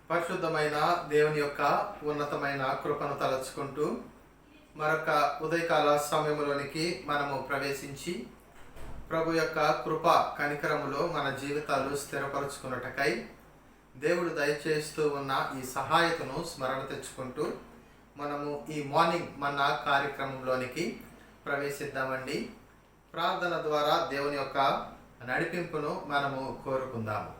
పరిశుద్ధమైన దేవుని యొక్క ఉన్నతమైన కృపను తలచుకుంటూ మరొక ఉదయకాల సమయంలోనికి మనము ప్రవేశించి ప్రభు యొక్క కృప కనికరములో మన జీవితాలు స్థిరపరచుకున్నటకై దేవుడు దయచేస్తూ ఉన్న ఈ సహాయతను స్మరణ తెచ్చుకుంటూ మనము ఈ మార్నింగ్ మన్నా కార్యక్రమంలోనికి ప్రవేశిద్దామండి. ప్రార్థన ద్వారా దేవుని యొక్క నడిపింపును మనము కోరుకుందాము.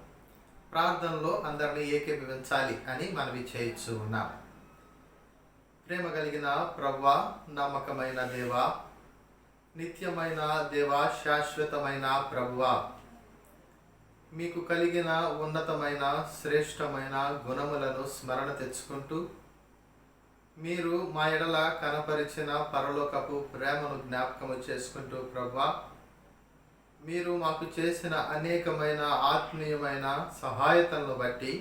ప్రార్థనలో అందరినీ ఏకీభవించాలి అని మనవి చేయించు ఉన్నాం. ప్రేమ కలిగిన ప్రభువా, నమ్మకమైన దేవా, నిత్యమైన దేవా, శాశ్వతమైన ప్రభువా, మీకు కలిగిన ఉన్నతమైన శ్రేష్టమైన గుణములను స్మరణ తెచ్చుకుంటూ మీరు మా ఎడల కనపరిచిన పరలోకపు ప్రేమను జ్ఞాపకము చేసుకుంటూ ప్రభువా, మీరు మాకు చేసిన అనేకమైన ఆత్మీయమైన సహాయతలను బట్టి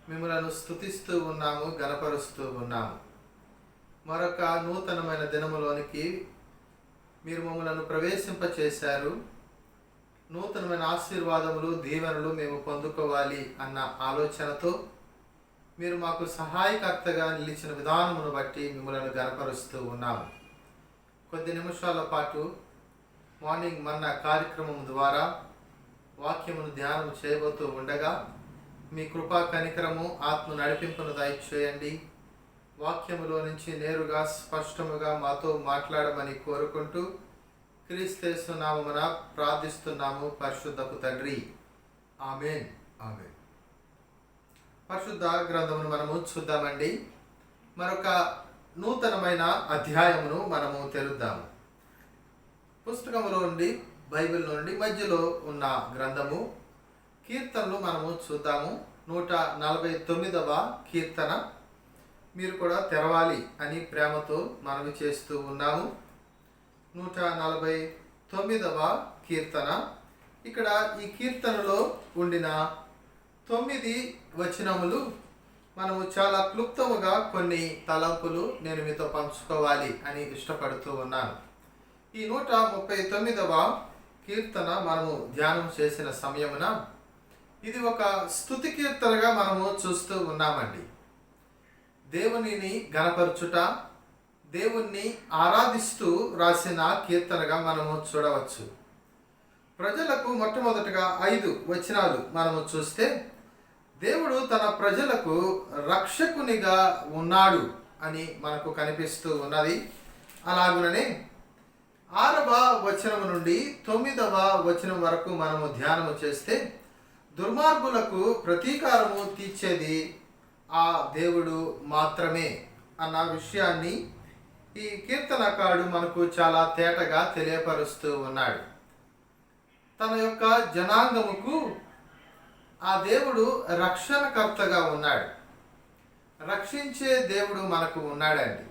మిమ్మలను స్తుతిస్తూ ఉన్నాము, గణపరుస్తూ ఉన్నాము. మరొక నూతనమైన దినములోనికి మీరు మమ్మలను ప్రవేశింపచేశారు. నూతనమైన ఆశీర్వాదములు, దీవెనలు మేము పొందుకోవాలి అన్న ఆలోచనతో మీరు మాకు సహాయకర్తగా నిలిచిన విధానమును బట్టి మిమ్మలను గణపరుస్తూ ఉన్నాము. కొద్ది నిమిషాల పాటు మార్నింగ్ మన్నా కార్యక్రమం ద్వారా వాక్యమును ధ్యానం చేయబోతూ ఉండగా మీ కృపా కనికరము, ఆత్మ నడిపింపును దయచేయండి. వాక్యములో నుంచి నేరుగా స్పష్టముగా మాతో మాట్లాడమని కోరుకుంటూ క్రీస్తు నామమున ప్రార్థిస్తున్నాము పరిశుద్ధపు తండ్రి, ఆమేన్. ఆమేన్. పరిశుద్ధ గ్రంథమును మనము చూద్దామండి. మరొక నూతనమైన అధ్యాయమును మనము తెలుద్దాము. పుస్తకంలో నుండి, బైబిల్ నుండి మధ్యలో ఉన్న గ్రంథము కీర్తనలు మనము చూద్దాము. 149వ కీర్తన మీరు కూడా తెరవాలి అని ప్రేమతో మనవి చేస్తూ ఉన్నాము. 149వ కీర్తన. ఇక్కడ ఈ కీర్తనలో ఉండిన 9 వచనములు మనము చాలా క్లుప్తముగా కొన్ని తలంపులు నేను మీతో పంచుకోవాలి అని ఇష్టపడుతూ ఉన్నాను. ఈ 139వ కీర్తన మనము ధ్యానం చేసిన సమయమున ఇది ఒక స్తుతి కీర్తనగా మనము చూస్తూ ఉన్నామండి. దేవునిని గణపరచుట, దేవుణ్ణి ఆరాధిస్తూ రాసిన కీర్తనగా మనము చూడవచ్చు. ప్రజలకు మొట్టమొదటిగా 5 వచనాలు మనము చూస్తే దేవుడు తన ప్రజలకు రక్షకునిగా ఉన్నాడు అని మనకు కనిపిస్తూ ఉన్నది. అలాగుననే 6వ వచనం నుండి 9వ వచనం వరకు మనము ధ్యానము చేస్తే దుర్మార్గులకు ప్రతీకారము తీర్చేది ఆ దేవుడు మాత్రమే అన్న విషయాన్ని ఈ కీర్తనకారుడు మనకు చాలా తేటగా తెలియపరుస్తూ ఉన్నాడు. తన యొక్క జనాంగముకు ఆ దేవుడు రక్షణకర్తగా ఉన్నాడు. రక్షించే దేవుడు మనకు ఉన్నాడండి.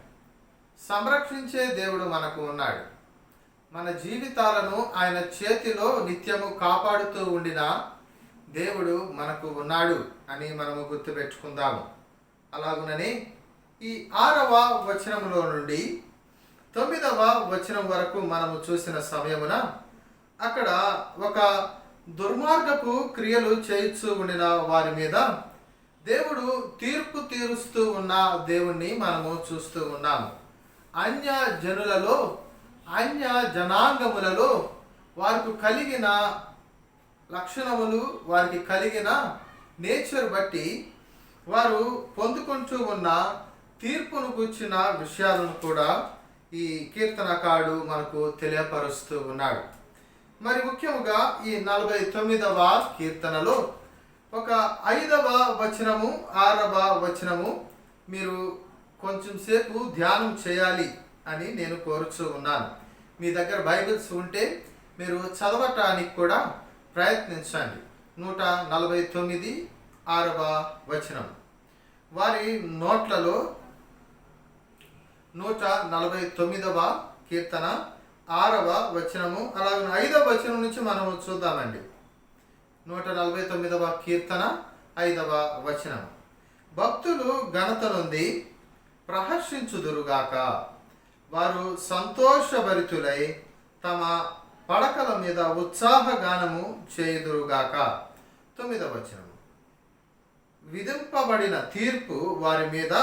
సంరక్షించే దేవుడు మనకు ఉన్నాడు. మన జీవితాలను ఆయన చేతిలో నిత్యము కాపాడుతూ ఉండిన దేవుడు మనకు ఉన్నాడు అని మనము గుర్తుపెట్టుకుందాము. అలాగుననే ఈ 6వ వచనంలో నుండి 9వ వచనం వరకు మనము చూసిన సమయమున అక్కడ ఒక దుర్మార్గపు క్రియలు చేయించు ఉండిన వారి మీద దేవుడు తీర్పు తీరుస్తూ ఉన్న దేవుణ్ణి మనము చూస్తూ ఉన్నాము. అన్య జనులలో, అన్య జనాంగములలో వారికి కలిగిన లక్షణములు, వారికి కలిగిన నేచర్ బట్టి వారు పొందుకుంటూ ఉన్న తీర్పును కూర్చిన విషయాలను కూడా ఈ కీర్తనకారుడు మనకు తెలియపరుస్తూ ఉన్నాడు. మరి ముఖ్యముగా ఈ 49వ కీర్తనలో ఒక 5వ వచనము, 6వ వచనము మీరు కొంచెం సేపు ధ్యానం చేయాలి అని నేను కోరుచూ ఉన్నాను. మీ దగ్గర బైబిల్స్ ఉంటే మీరు చదవటానికి కూడా ప్రయత్నించండి. 149 6వ వచనం. వారి నోట్లలో 149వ కీర్తన 6వ వచనము, అలాగే 5వ వచనం నుంచి మనము చూద్దామండి. 149వ కీర్తన 5వ వచనం. భక్తులు ఘనత నుండి ప్రహర్షించుదురుగాక, వారు సంతోషభరితులై తమ పడకల మీద ఉత్సాహగానము చేయుదురుగాక. 9వ వచనం. విధింపబడిన తీర్పు వారి మీద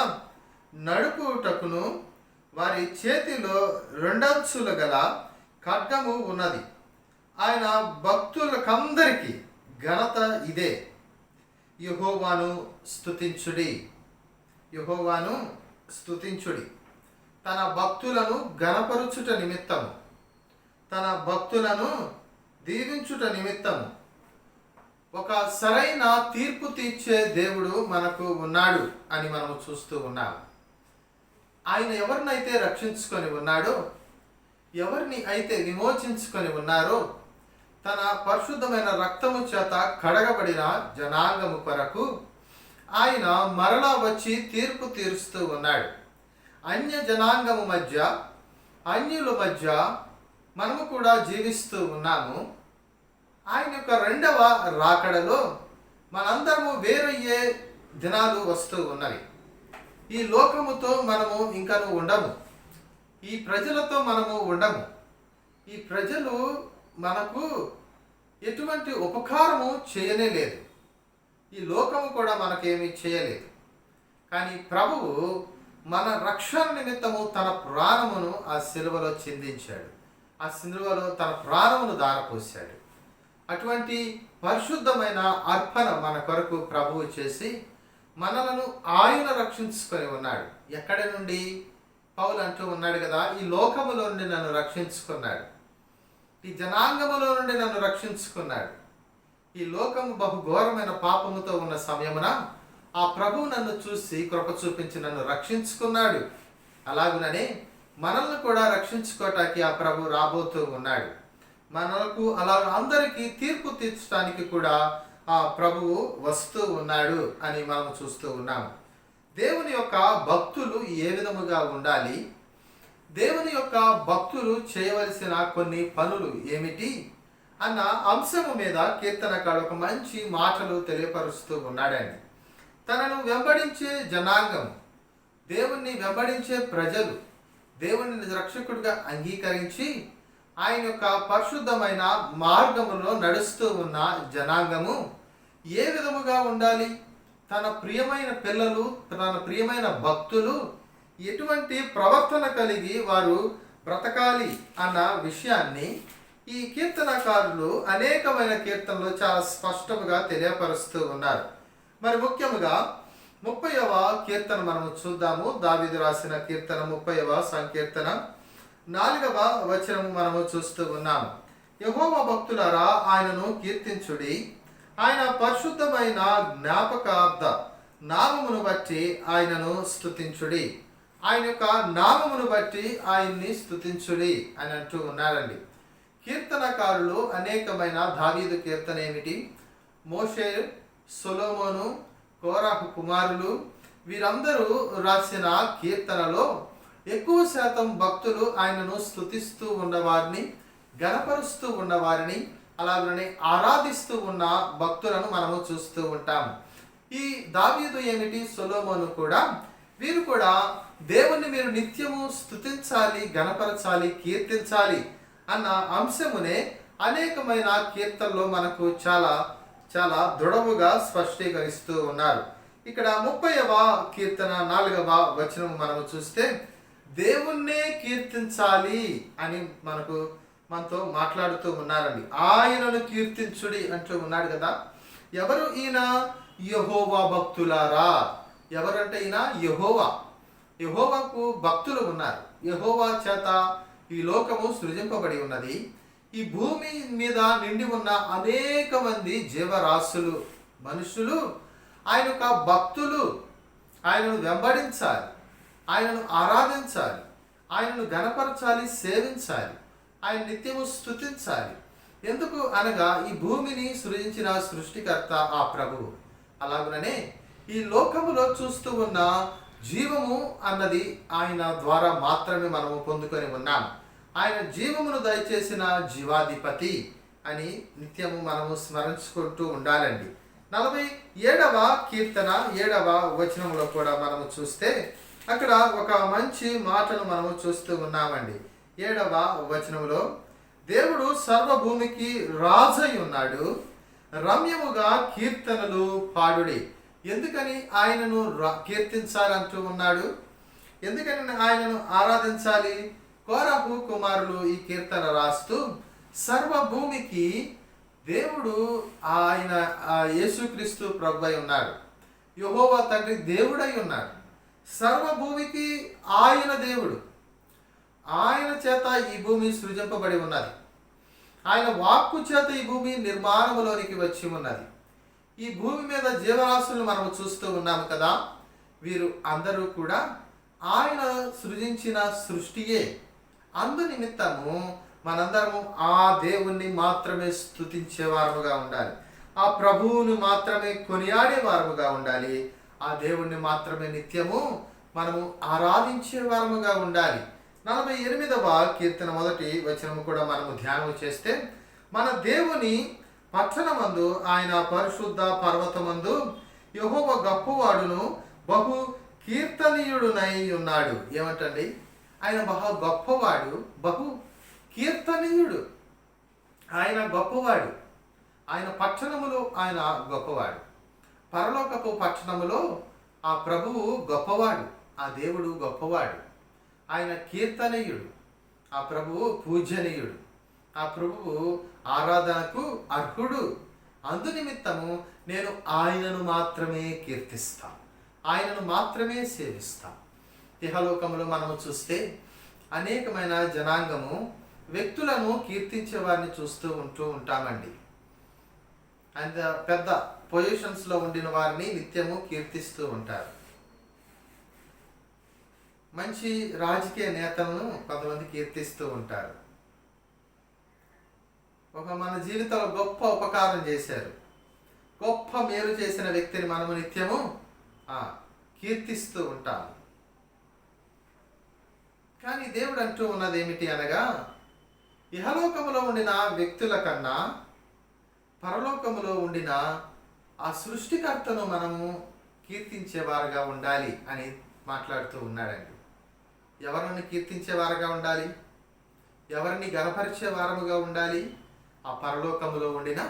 నడుపుటకును వారి చేతిలో రెండంచులు గల ఖడ్గము ఉన్నది. ఆయన భక్తులకందరికీ ఘనత ఇదే. యెహోవాను స్తుతించుడి, యెహోవాను స్తుతించుడి. తన భక్తులను ఘనపరుచుట నిమిత్తము, తన భక్తులను దీవించుట నిమిత్తము ఒక సరైన తీర్పు తీర్చే దేవుడు మనకు ఉన్నాడు అని మనము చూస్తూ ఉన్నాము. ఆయన ఎవరినైతే రక్షించుకొని ఉన్నాడో, ఎవరిని అయితే విమోచించుకొని ఉన్నారో, తన పరిశుద్ధమైన రక్తము చేత కడగబడిన జనాంగము కొరకు ఆయన మరలా వచ్చి తీర్పు తీరుస్తూ ఉన్నాడు. అన్య జనాంగము మధ్య, అన్యుల మధ్య మనము కూడా జీవిస్తూ ఉన్నాము. ఆయన యొక్క రెండవ రాకడలో మనందరము వేరయ్యే దినాలు వస్తూ ఉన్నవి. ఈ లోకముతో మనము ఇంకను ఉండము, ఈ ప్రజలతో మనము ఉండము. ఈ ప్రజలు మనకు ఎటువంటి ఉపకారము చేయనే లేదు, ఈ లోకము కూడా మనకేమీ చేయలేదు. కానీ ప్రభువు మన రక్షణ నిమిత్తము తన ప్రాణమును ఆ సిలువలో చిందించాడు, ఆ సిలువలో తన ప్రాణమును దారపోశాడు. అటువంటి పరిశుద్ధమైన అర్పణ మన కొరకు ప్రభువు చేసి మనలను ఆయన రక్షించుకొని ఉన్నాడు. ఎక్కడి నుండి? పౌలు అంటూ ఉన్నాడు కదా, ఈ లోకములో నుండి నన్ను రక్షించుకున్నాడు, ఈ జనాంగములో నుండి నన్ను రక్షించుకున్నాడు. ఈ లోకము బహుఘోరమైన పాపముతో ఉన్న సమయమున ఆ ప్రభువు నన్ను చూసి కృప చూపించి నన్ను రక్షించుకున్నాడు. అలాగుననే మనల్ని కూడా రక్షించుకోవటానికి ఆ ప్రభు రాబోతూ ఉన్నాడు. మనకు అలా అందరికీ తీర్పు తీర్చడానికి కూడా ఆ ప్రభువు వస్తూ ఉన్నాడు అని మనం చూస్తూ ఉన్నాము. దేవుని యొక్క భక్తులు ఏ విధముగా ఉండాలి, దేవుని యొక్క భక్తులు చేయవలసిన కొన్ని పనులు ఏమిటి అన్న అంశము మీద కీర్తనకాడు ఒక మంచి మాటలు తెలియపరుస్తూ ఉన్నాడండి. తనను వెంబడించే జనాంగం, దేవుణ్ణి వెంబడించే ప్రజలు, దేవుని రక్షకుడిగా అంగీకరించి ఆయన యొక్క పరిశుద్ధమైన మార్గములో నడుస్తూ ఉన్న జనాంగము ఏ విధముగా ఉండాలి, తన ప్రియమైన పిల్లలు, తన ప్రియమైన భక్తులు ఎటువంటి ప్రవర్తన కలిగి వారు బ్రతకాలి అన్న విషయాన్ని ఈ కీర్తనకారులు అనేకమైన కీర్తనలు చాలా స్పష్టంగా తెలియపరుస్తూ ఉన్నారు. మరి ముఖ్యముగా 30వ కీర్తన మనము చూద్దాము. దావీదు రాసిన కీర్తన 30వ సంకీర్తన 4వ వచనము మనము చూస్తూ ఉన్నాము. యెహోవా భక్తులారా ఆయనను కీర్తించుడి, ఆయన పరిశుద్ధమైన జ్ఞాపకార్థ నామమును బట్టి ఆయనను స్తుతించుడి, ఆయన యొక్క నామమును బట్టి ఆయన్ని స్తుతించుడి అని అంటూ ఉన్నారండి. కీర్తనకారులు అనేకమైన దావీదు కీర్తన ఏమిటి, మోషే, సొలొమోను, కోరాహు కుమారులు వీరందరూ రాసిన కీర్తనలో ఎక్కువ శాతం భక్తులు ఆయనను స్తుతిస్తూ ఉన్నవారిని, గణపరుస్తూ ఉన్నవారిని, అలాగనే ఆరాధిస్తూ ఉన్న భక్తులను మనము చూస్తూ ఉంటాము. ఈ దావీదు ఏమిటి, సొలొమోను కూడా, వీరు కూడా దేవుణ్ణి మీరు నిత్యము స్తుతించాలి, గణపరచాలి, కీర్తించాలి అన్న అంశమునే అనేకమైన కీర్తనలో మనకు చాలా చాలా దృఢముగా స్పష్టీకరిస్తూ ఉన్నారు. ఇక్కడ 30వ కీర్తన 4వ వచనం మనము చూస్తే దేవుణ్ణే కీర్తించాలి అని మనతో మాట్లాడుతూ ఉన్నారండి. ఆయనను కీర్తించుడి అంటూ ఉన్నాడు కదా. ఎవరు ఈయన? యెహోవా భక్తులారా. ఎవరంటే ఈయన యెహోవా. యెహోవాకు భక్తులు ఉన్నారు. యెహోవా చేత ఈ లోకము సృజింపబడి ఉన్నది. ఈ భూమి మీద నిండి ఉన్న అనేక మంది జీవరాశులు, మనుషులు ఆయన యొక్క భక్తులు. ఆయనను వెంబడించాలి, ఆయనను ఆరాధించాలి, ఆయనను గణపరచాలి, సేవించాలి, ఆయన నిత్యము స్తుతించాలి. ఎందుకు అనగా ఈ భూమిని సృజించిన సృష్టికర్త ఆ ప్రభువు. అలాగనే ఈ లోకములో చూస్తూ ఉన్న జీవము అన్నది ఆయన ద్వారా మాత్రమే మనము పొందుకొని ఉన్నాము. ఆయన జీవమును దయచేసిన జీవాధిపతి అని నిత్యము మనము స్మరించుకుంటూ ఉండాలండి. 47వ కీర్తన 7వ వచనంలో కూడా మనము చూస్తే అక్కడ ఒక మంచి మాటను మనము చూస్తూ ఉన్నామండి. 7వ వచనంలో దేవుడు సర్వభూమికి రాజై ఉన్నాడు, రమ్యముగా కీర్తనలు పాడుడి. ఎందుకని ఆయనను కీర్తించాలంటూ ఉన్నాడు? ఎందుకని ఆయనను ఆరాధించాలి? కోరహు కుమారులు ఈ కీర్తన రాస్తూ సర్వభూమికి దేవుడు ఆయన యేసుక్రీస్తు ప్రభువై ఉన్నాడు. యెహోవా తండ్రి దేవుడై ఉన్నాడు. సర్వభూమికి ఆయన దేవుడు. ఆయన చేత ఈ భూమి సృజింపబడి ఉన్నది. ఆయన వాక్కు చేత ఈ భూమి నిర్మాణములోనికి వచ్చి ఉన్నది. ఈ భూమి మీద జీవరాశులను మనము చూస్తూ ఉన్నాము కదా. వీరు అందరూ కూడా ఆయన సృజించిన సృష్టియే. అందు నిమిత్తము మనందరము ఆ దేవుణ్ణి మాత్రమే స్తుతించే వారముగా ఉండాలి. ఆ ప్రభువుని మాత్రమే కొనియాడే వారముగా ఉండాలి. ఆ దేవుణ్ణి మాత్రమే నిత్యము మనము ఆరాధించే వారముగా ఉండాలి. 48వ కీర్తన 1వ వచనము కూడా మనము ధ్యానం చేస్తే, మన దేవుని పట్టణమందు ఆయన పరిశుద్ధ పర్వతమందు యెహోవా గొప్పవాడును బహు కీర్తనీయుడునై ఉన్నాడు. ఏమంటండి? ఆయన బహు గొప్పవాడు, బహు కీర్తనీయుడు. ఆయన గొప్పవాడు. ఆయన పట్టణములో ఆయన గొప్పవాడు. పరలోకపు పట్టణములో ఆ ప్రభువు గొప్పవాడు. ఆ దేవుడు గొప్పవాడు. ఆయన కీర్తనీయుడు. ఆ ప్రభువు పూజనీయుడు. ఆ ప్రభువు ఆరాధనకు అర్హుడు. అందు నిమిత్తము నేను ఆయనను మాత్రమే కీర్తిస్తాను, ఆయనను మాత్రమే సేవిస్తాను. ఇహలోకములో మనము చూస్తే అనేకమైన జనాంగము వ్యక్తులను కీర్తించే వారిని చూస్తూ ఉంటామండి. అంత పెద్ద పొజిషన్స్లో ఉండిన వారిని నిత్యము కీర్తిస్తూ ఉంటారు. మంచి రాజకీయ నేతలను కొంతమంది కీర్తిస్తూ ఉంటారు. మన జీవితంలో గొప్ప ఉపకారం చేశారు, గొప్ప మేలు చేసిన వ్యక్తిని మనము నిత్యము కీర్తిస్తూ ఉంటాము. కానీ దేవుడు అంటూ ఉన్నది ఏమిటి అనగా, ఇహలోకములో ఉండిన వ్యక్తుల కన్నా పరలోకములో ఉండిన ఆ సృష్టికర్తను మనము కీర్తించేవారుగా ఉండాలి అని మాట్లాడుతూ ఉన్నాడండి. ఎవరిని కీర్తించేవారుగా ఉండాలి? ఎవరిని గణపరిచే వారముగా ఉండాలి? ఆ పరలోకములో ఉండిన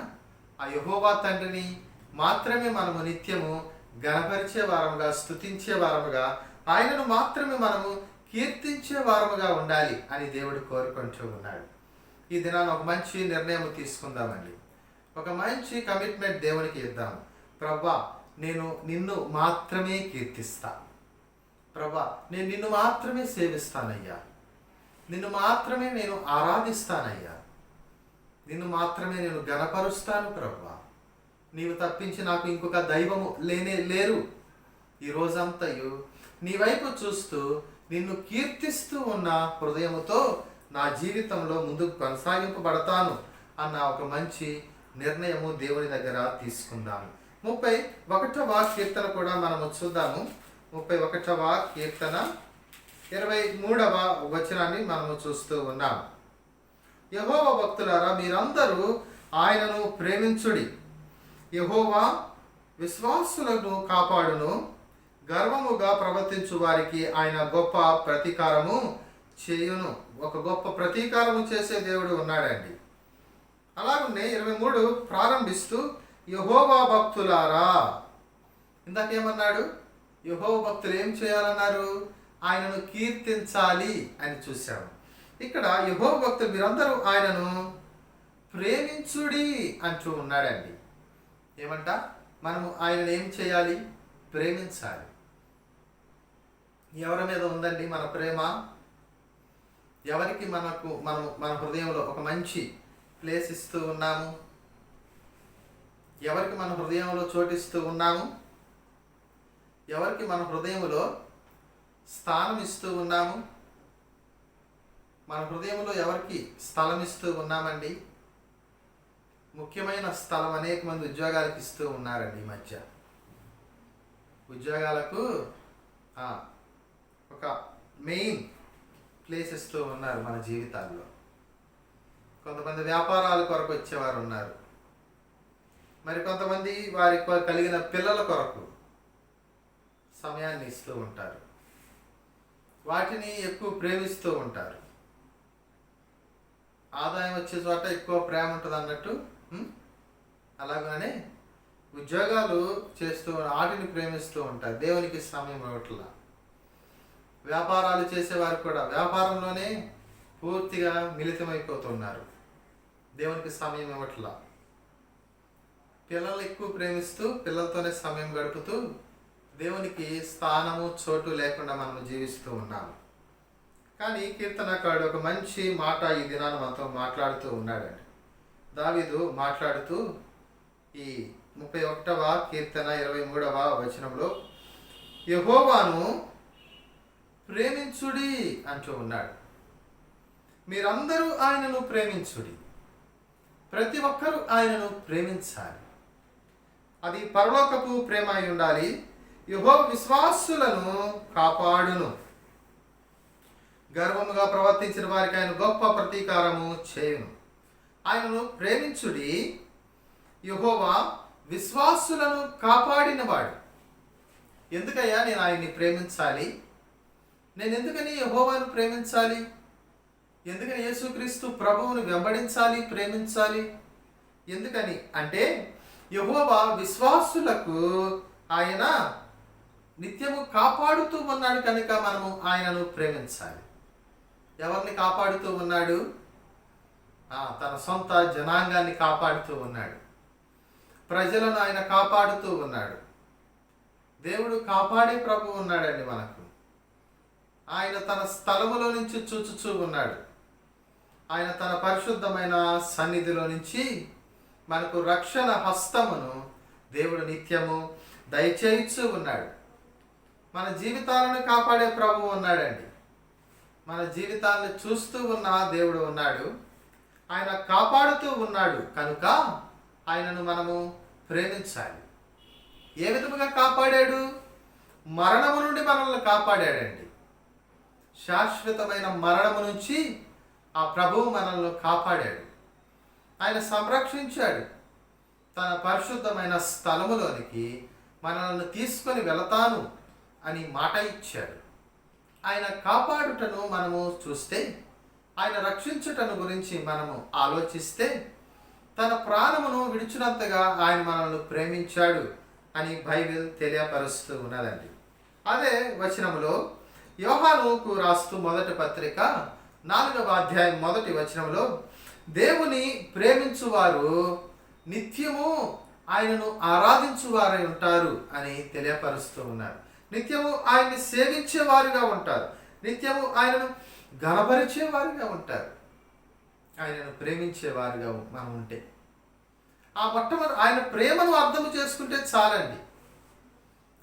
ఆ యెహోవా తండ్రిని మాత్రమే మనము నిత్యము గణపరిచే వారముగా, స్తుతించే వారముగా, ఆయనను మాత్రమే మనము కీర్తించే వారముగా ఉండాలి అని దేవుడు కోరుకుంటూ ఉన్నాడు. ఈ దినాన్ని ఒక మంచి నిర్ణయం తీసుకుందామండి. ఒక మంచి కమిట్మెంట్ దేవునికి ఇద్దాం. ప్రభా, నేను నిన్ను మాత్రమే కీర్తిస్తా. ప్రభా, నేను నిన్ను మాత్రమే సేవిస్తానయ్యా. నిన్ను మాత్రమే నేను ఆరాధిస్తానయ్యా. నిన్ను మాత్రమే నేను గణపరుస్తాను ప్రభా. నీవు తప్పించి నాకు ఇంకొక దైవము లేరు. ఈ రోజంతయు నీ వైపు చూస్తూ నిన్ను కీర్తిస్తూ ఉన్న హృదయముతో నా జీవితంలో ముందుకు కొనసాగింపబడతాను అన్న ఒక మంచి నిర్ణయము దేవుని దగ్గర తీసుకుందాము. 31వ కీర్తన కూడా మనము చూద్దాము. 31వ కీర్తన 23వ వచనాన్ని మనము చూస్తూ ఉన్నాము. యెహోవా భక్తులారా, మీరందరూ ఆయనను ప్రేమించుడి. యెహోవా విశ్వాసులను కాపాడును. గర్వముగా ప్రవర్తించు వారికి ఆయన గొప్ప ప్రతీకారము చేయును. ఒక గొప్ప ప్రతీకారము చేసే దేవుడు ఉన్నాడండి. అలాగనే 23 ప్రారంభిస్తూ యెహోవా భక్తులారా, ఇందాకేమన్నాడు? యెహోవా భక్తులు ఏం చేయాలన్నారు? ఆయనను కీర్తించాలి అని చూశాము. ఇక్కడ యెహోవా భక్తులు మీరందరూ ఆయనను ప్రేమించుడి అంటూ ఉన్నాడండి. ఏమంట? మనము ఆయనను ఏం చేయాలి? ప్రేమించాలి. ఎవరి మీద ఉందండి మన ప్రేమ? ఎవరికి మన హృదయంలో ఒక మంచి ప్లేస్ ఇస్తూ ఉన్నాము? ఎవరికి మన హృదయంలో చోటిస్తూ ఉన్నాము? ఎవరికి మన హృదయంలో స్థానం ఇస్తూ ఉన్నాము? మన హృదయంలో ఎవరికి స్థలం ఇస్తూ ఉన్నామండి? ముఖ్యమైన స్థలం అనేక మంది ఉద్యోగాలకు ఇస్తూ ఉన్నారండి. ఈ మధ్య ఉద్యోగాలకు ఒక మెయిన్ ప్లేస్ ఇస్తూ ఉన్నారు మన జీవితాల్లో. కొంతమంది వ్యాపారాల కొరకు వచ్చేవారు ఉన్నారు. మరి కొంతమంది వారికి కలిగిన పిల్లల కొరకు సమయాన్ని ఇస్తూ ఉంటారు. వాటిని ఎక్కువ ప్రేమిస్తూ ఉంటారు. ఆదాయం వచ్చే చోట ఎక్కువ ప్రేమ ఉంటుంది అన్నట్టు. అలాగనే ఉద్యోగాలు చేస్తూ వాటిని ప్రేమిస్తూ ఉంటారు, దేవునికి సమయం ఇవ్వట్లా. వ్యాపారాలు చేసేవారు కూడా వ్యాపారంలోనే పూర్తిగా మిళితమైపోతున్నారు, దేవునికి సమయం ఇవ్వట్లా. పిల్లలు ఎక్కువ ప్రేమిస్తూ పిల్లలతోనే సమయం గడుపుతూ దేవునికి స్థానము చోటు లేకుండా మనం జీవిస్తూ ఉన్నాము. కానీ కీర్తనకారుడు ఒక మంచి మాట ఈ దినాన మనతో మాట్లాడుతూ ఉన్నాడండి. దావీదు మాట్లాడుతూ ఈ 31వ కీర్తన 23వ వచనంలో యెహోవాను ప్రేమించుడి అంటూ ఉన్నాడు. మీరందరూ ఆయనను ప్రేమించుడి. ప్రతి ఒక్కరూ ఆయనను ప్రేమించాలి. అది పరలోకపు ప్రేమ అయి ఉండాలి. యెహోవా విశ్వాసులను కాపాడును. గర్వముగా ప్రవర్తించిన వారికి ఆయన గొప్ప ప్రతీకారము చేయును. ఆయనను ప్రేమించుడి. యెహోవా విశ్వాసులను కాపాడినవాడు. ఎందుకయ్యా నేను ఆయన్ని ప్రేమించాలి? నేను ఎందుకని యెహోవాను ప్రేమించాలి? ఎందుకని యేసుక్రీస్తు ప్రభువును వెంబడించాలి, ప్రేమించాలి? ఎందుకని అంటే యెహోవా విశ్వాసులకు ఆయన నిత్యము కాపాడుతూ ఉన్నాడు కనుక మనము ఆయనను ప్రేమించాలి. ఎవరిని కాపాడుతూ ఉన్నాడు? తన సొంత జనాంగాన్ని కాపాడుతూ ఉన్నాడు. ప్రజలను ఆయన కాపాడుతూ ఉన్నాడు. దేవుడు కాపాడే ప్రభు ఉన్నాడండి మనకు. ఆయన తన స్థలములో నుంచి చూచుచూ ఉన్నాడు. ఆయన తన పరిశుద్ధమైన సన్నిధిలో నుంచి మనకు రక్షణ హస్తమును దేవుడు నిత్యము దయచేయిస్తూ ఉన్నాడు. మన జీవితాలను కాపాడే ప్రభు ఉన్నాడండి. మన జీవితాలను చూస్తూ ఉన్న దేవుడు ఉన్నాడు. ఆయన కాపాడుతూ ఉన్నాడు కనుక ఆయనను మనము ప్రేమించాలి. ఏ విధముగా కాపాడాడు? మరణము నుండి మనల్ని కాపాడాడండి. శాశ్వతమైన మరణము నుంచి ఆ ప్రభువు మనల్ని కాపాడాడు. ఆయన సంరక్షించాడు. తన పరిశుద్ధమైన స్థలములోనికి మనల్ని తీసుకొని వెళతాను అని మాట ఇచ్చాడు. ఆయన కాపాడుటను మనము చూస్తే, ఆయన రక్షించుటను గురించి మనము ఆలోచిస్తే, తన ప్రాణమును విడిచినంతగా ఆయన మనల్ని ప్రేమించాడు అని బైబిల్ తెలియపరుస్తూ ఉన్నదండి. అదే వచనములో యోహానుకు రాస్తూ మొదటి పత్రిక 4వ అధ్యాయం 1వ వచనంలో దేవుని ప్రేమించువారు నిత్యము ఆయనను ఆరాధించువారై ఉంటారు అని తెలియపరుస్తూ ఉన్నారు. నిత్యము ఆయన్ని సేవించేవారుగా ఉంటారు. నిత్యము ఆయనను గణపరిచేవారుగా ఉంటారు. ఆయనను ప్రేమించేవారుగా మనం ఉంటే, ఆ మొట్టమొదటి ఆయన ప్రేమను అర్థం చేసుకుంటే చాలండి.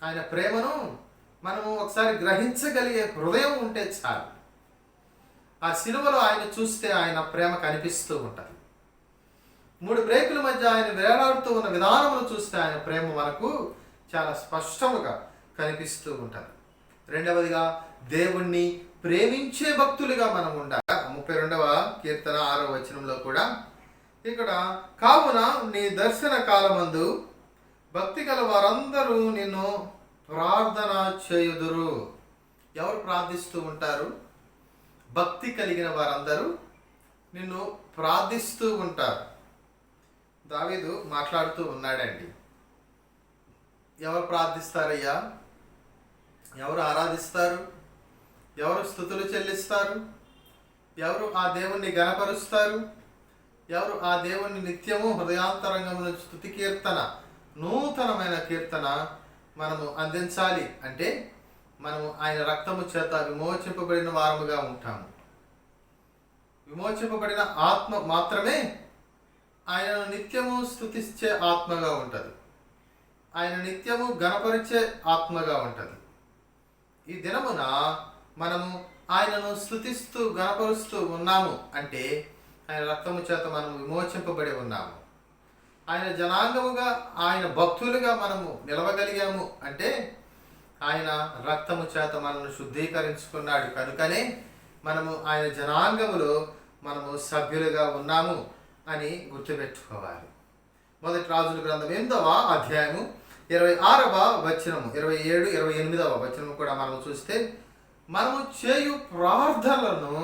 ఆయన ప్రేమను మనము ఒకసారి గ్రహించగలిగే హృదయం ఉంటే చాలు. ఆ సిలువలో ఆయన చూస్తే ఆయన ప్రేమ కనిపిస్తూ ఉంటుంది. 3 బ్రేకుల మధ్య ఆయన వేలాడుతూ ఉన్న విధానమును చూస్తే ఆయన ప్రేమ మనకు చాలా స్పష్టముగా కనిపిస్తూ ఉంటుంది. రెండవదిగా దేవుణ్ణి ప్రేమించే భక్తులుగా మనం ఉండాలి. 32వ కీర్తన 6వ వచనంలో కూడా ఇక్కడ కావున నీ దర్శన కాలమందు భక్తి గల వారందరూ నిన్ను ప్రార్థన చేయుదురు. ఎవరు ప్రార్థిస్తూ ఉంటారు? భక్తి కలిగిన వారందరూ నిన్ను ప్రార్థిస్తూ ఉంటారు. దావీదు మాట్లాడుతూ ఉన్నాడండి. ఎవరు ప్రార్థిస్తారయ్యా? ఎవరు ఆరాధిస్తారు? ఎవరు స్తుతులు చెల్లిస్తారు? ఎవరు ఆ దేవుణ్ణి గణపరుస్తారు? ఎవరు ఆ దేవుణ్ణి నిత్యము హృదయాంతరంగంలో స్తుతి కీర్తన, నూతనమైన కీర్తన మనము అందించాలి అంటే మనము ఆయన రక్తము చేత విమోచింపబడిన వారముగా ఉంటాము. విమోచింపబడిన ఆత్మ మాత్రమే ఆయనను నిత్యము స్తుతించే ఆత్మగా ఉంటుంది. ఆయన నిత్యము గణపరిచే ఆత్మగా ఉంటుంది. ఈ దినమున మనము ఆయనను స్తుతిస్తూ గణపరుస్తూ ఉన్నాము అంటే ఆయన రక్తము చేత మనం విమోచింపబడి ఉన్నాము. ఆయన జనాంగముగా, ఆయన భక్తులుగా మనము నిలవగలిగాము అంటే ఆయన రక్తము చేత మనల్ని శుద్ధీకరించుకున్నాడు కనుకనే మనము ఆయన జనాంగములో మనము సభ్యులుగా ఉన్నాము అని గుర్తుపెట్టుకోవాలి. మొదటి రాజుల గ్రంథం 8వ అధ్యాయము 26వ వచనము, 27, 28వ వచనము కూడా మనము చూస్తే మనము చేయు ప్రార్థనలను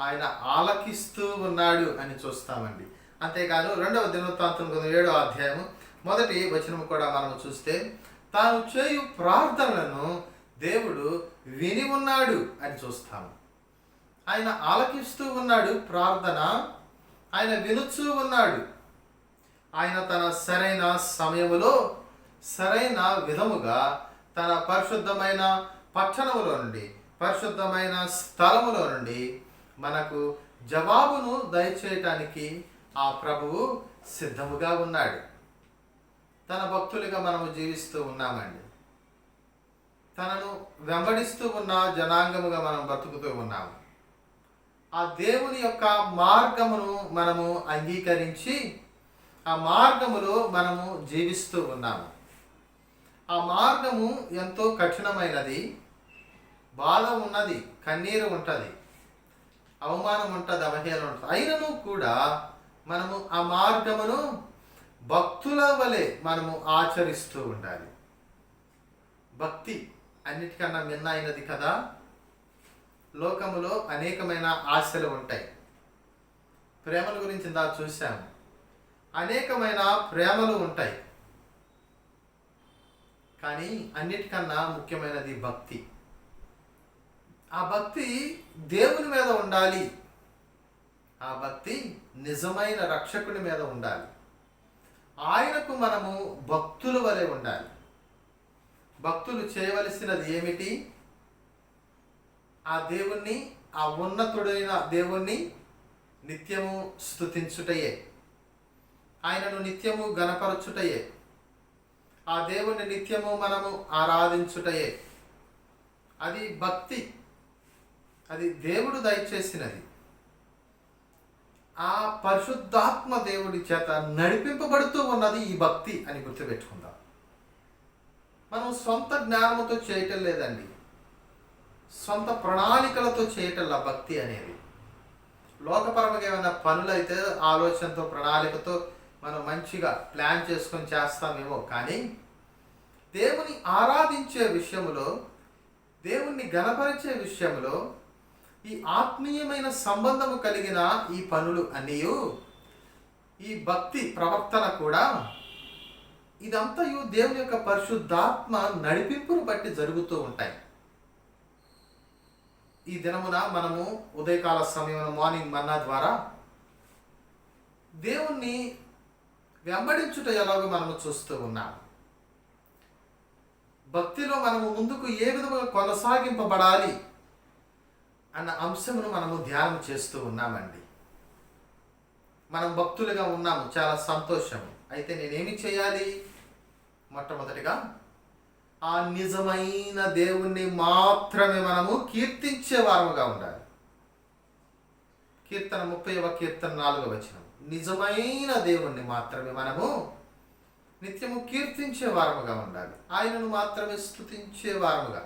ఆయన ఆలకిస్తూ ఉన్నాడు అని చూస్తామండి. అంతేకాదు 2వ దినవృత్తాంతం 7వ అధ్యాయము మొదటి వచనం కూడా మనం చూస్తే, తాను చేయు ప్రార్థనలను దేవుడు విని ఉన్నాడు అని చూస్తాము. ఆయన ఆలకిస్తూ ఉన్నాడు ప్రార్థన, ఆయన వినుచూ ఉన్నాడు. ఆయన తన సరైన సమయములో సరైన విధముగా తన పరిశుద్ధమైన పట్టణములో నుండి, పరిశుద్ధమైన స్థలములో నుండి మనకు జవాబును దయచేయటానికి ఆ ప్రభువు సిద్ధముగా ఉన్నాడు. తన భక్తులుగా మనము జీవిస్తూ ఉన్నామండి. తనను వెంబడిస్తూ ఉన్న జనాంగముగా మనం బ్రతుకుతూ ఉన్నాము. ఆ దేవుని యొక్క మార్గమును మనము అంగీకరించి ఆ మార్గములో మనము జీవిస్తూ ఉన్నాము. ఆ మార్గము ఎంతో కఠినమైనది, బాధ ఉన్నది, కన్నీరు ఉంటుంది, అవమానం ఉంటుంది, అవహేళన ఉంటుంది. అయినను కూడా మనము ఆ మార్గమును భక్తుల వలె మనము ఆచరిస్తూ ఉండాలి. భక్తి అన్నిటికన్నా మిన్నైనది కదా. లోకములో అనేకమైన ఆశలు ఉంటాయి. ప్రేమల గురించి ఇందా చూశాము. అనేకమైన ప్రేమలు ఉంటాయి, కానీ అన్నిటికన్నా ముఖ్యమైనది భక్తి. ఆ భక్తి దేవుని మీద ఉండాలి. ఆ భక్తి నిజమైన రక్షకుని మీద ఉండాలి. ఆయనకు మనము భక్తుల వలె ఉండాలి. భక్తులు చేయవలసినది ఏమిటి? ఆ దేవుణ్ణి, ఆ ఉన్నతుడైన దేవుణ్ణి నిత్యము స్తుతించుటయే, ఆయనను నిత్యము గణపరచుటయే, ఆ దేవుణ్ణి నిత్యము మనము ఆరాధించుటయే. అది భక్తి. అది దేవుడు దయచేసినది. ఆ పరిశుద్ధాత్మ దేవుడి చేత నడిపింపబడుతూ ఉన్నది ఈ భక్తి అని గుర్తుపెట్టుకుందాం. మనం సొంత జ్ఞానముతో చేయటం లేదండి, సొంత ప్రణాళికలతో చేయటంలా భక్తి అనేది. లోకపరంగా ఏమైనా పనులైతే ఆలోచనతో, ప్రణాళికతో మనం మంచిగా ప్లాన్ చేసుకొని చేస్తామేమో, కానీ దేవుని ఆరాధించే విషయంలో, దేవుణ్ణి గణపరిచే విషయంలో, ఈ ఆత్మీయమైన సంబంధము కలిగిన ఈ పనులు అన్నీ, ఈ భక్తి ప్రవర్తన కూడా, ఇదంతయు దేవుని యొక్క పరిశుద్ధాత్మ నడిపింపును బట్టి జరుగుతూ ఉంటాయి. ఈ దినమున మనము ఉదయకాల సమయంలో మార్నింగ్ మన్నా ద్వారా దేవుణ్ణి వెంబడించుట ఎలాగో మనము చూస్తూ ఉన్నాము. భక్తిలో మనము ముందుకు ఏ విధంగా కొనసాగింపబడాలి అన్న అంశమును మనము ధ్యానం చేస్తూ ఉన్నామండి. మనం భక్తులుగా ఉన్నాము, చాలా సంతోషము. అయితే నేనేమి చేయాలి? మొట్టమొదటిగా ఆ నిజమైన దేవుణ్ణి మాత్రమే మనము కీర్తించే వారముగా ఉండాలి. కీర్తన 30వ కీర్తన 4వ వచనం, నిజమైన దేవుణ్ణి మాత్రమే మనము నిత్యము కీర్తించే వారముగా ఉండాలి. ఆయనను మాత్రమే స్తుతించే వారముగా,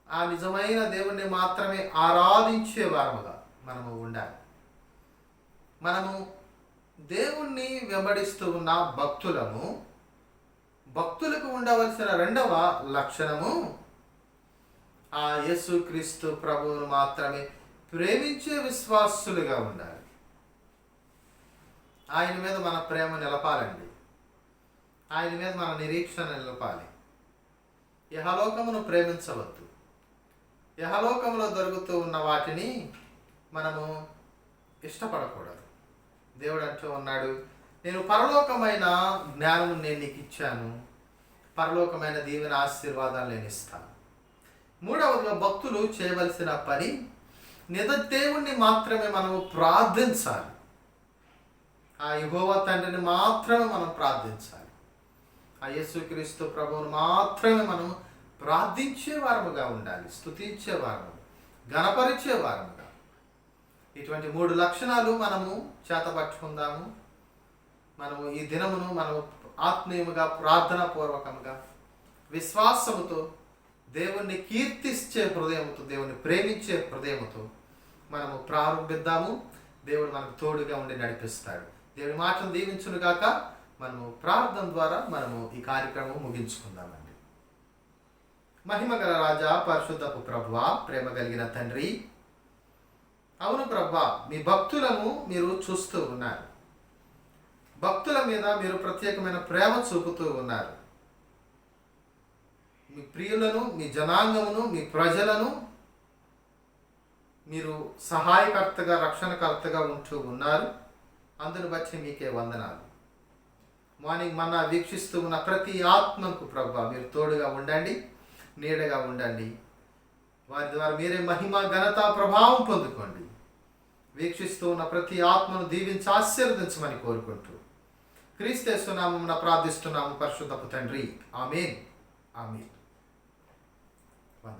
ఆ నిజమైన దేవుణ్ణి మాత్రమే ఆరాధించే వారముగా మనము ఉండాలి. మనము దేవుణ్ణి వెంబడిస్తూ ఉన్న భక్తులము. భక్తులకు ఉండవలసిన రెండవ లక్షణము, ఆ యేసుక్రీస్తు ప్రభువును మాత్రమే ప్రేమించే విశ్వాసులుగా ఉండాలి. ఆయన మీద మన ప్రేమ నిలపాలండి. ఆయన మీద మన నిరీక్షణ నిలపాలి. యహలోకమును ప్రేమించవద్దు. యహలోకములో జరుగుతూ ఉన్న వాటిని మనము ఇష్టపడకూడదు. దేవుడు అంటూ ఉన్నాడు, నేను పరలోకమైన జ్ఞానము నేను నీకు ఇచ్చాను, పరలోకమైన దీవెన ఆశీర్వాదాలు నేను ఇస్తాను. మూడవదిగా భక్తులు చేయవలసిన పని, నిజ దేవుణ్ణి మాత్రమే మనము ప్రార్థించాలి. ఆ యెహోవా తండ్రిని మాత్రమే మనం ప్రార్థించాలి. ఆ యేసుక్రీస్తు ప్రభువును మాత్రమే మనము ప్రార్థించే వారముగా ఉండాలి, స్తుతించే వారము, గణపరిచే వారముగా. ఇటువంటి 3 లక్షణాలు మనము చేతపట్టుకుందాము. మనము ఈ దినమును మనము ఆత్మీయముగా, ప్రార్థనాపూర్వకముగా, విశ్వాసముతో, దేవుణ్ణి కీర్తించే హృదయముతో, దేవుణ్ణి ప్రేమించే హృదయముతో మనము ప్రారంభిద్దాము. దేవుడు మనకు తోడుగా ఉండి నడిపిస్తాడు. దేవుని మాటను దీవించునుగాక. మనము ప్రార్థన ద్వారా మనము ఈ కార్యక్రమం ముగించుకుందామండి. మహిమగల రాజా, పరిశుద్ధపు ప్రభువా, ప్రేమ కలిగిన తండ్రి, అవును ప్రభువా, మీ భక్తులను మీరు చూస్తూ ఉన్నారు. భక్తుల మీద మీరు ప్రత్యేకమైన ప్రేమ చూపుతూ ఉన్నారు. మీ ప్రియులను, మీ జనాంగమును, మీ ప్రజలను మీరు సహాయకర్తగా, రక్షణకర్తగా ఉంటూ ఉన్నారు. అందును బట్టి మీకే వందనాలు. మార్నింగ్ మన్నా వీక్షిస్తూ ఉన్న ప్రతి ఆత్మకు ప్రభువా మీరు తోడుగా ఉండండి, నీడగా ఉండండి. వారి ద్వారా మీరే మహిమ, ఘనత, ప్రభావం పొందుకోండి. వీక్షిస్తూ ఉన్న ప్రతి ఆత్మను దీవించి ఆశీర్వదించమని కోరుకుంటూ క్రీస్తు యేసు నామమున ప్రార్థిస్తున్నాము పరిశుద్ధపు తండ్రి. ఆమేన్. ఆమేన్. వందనాలు.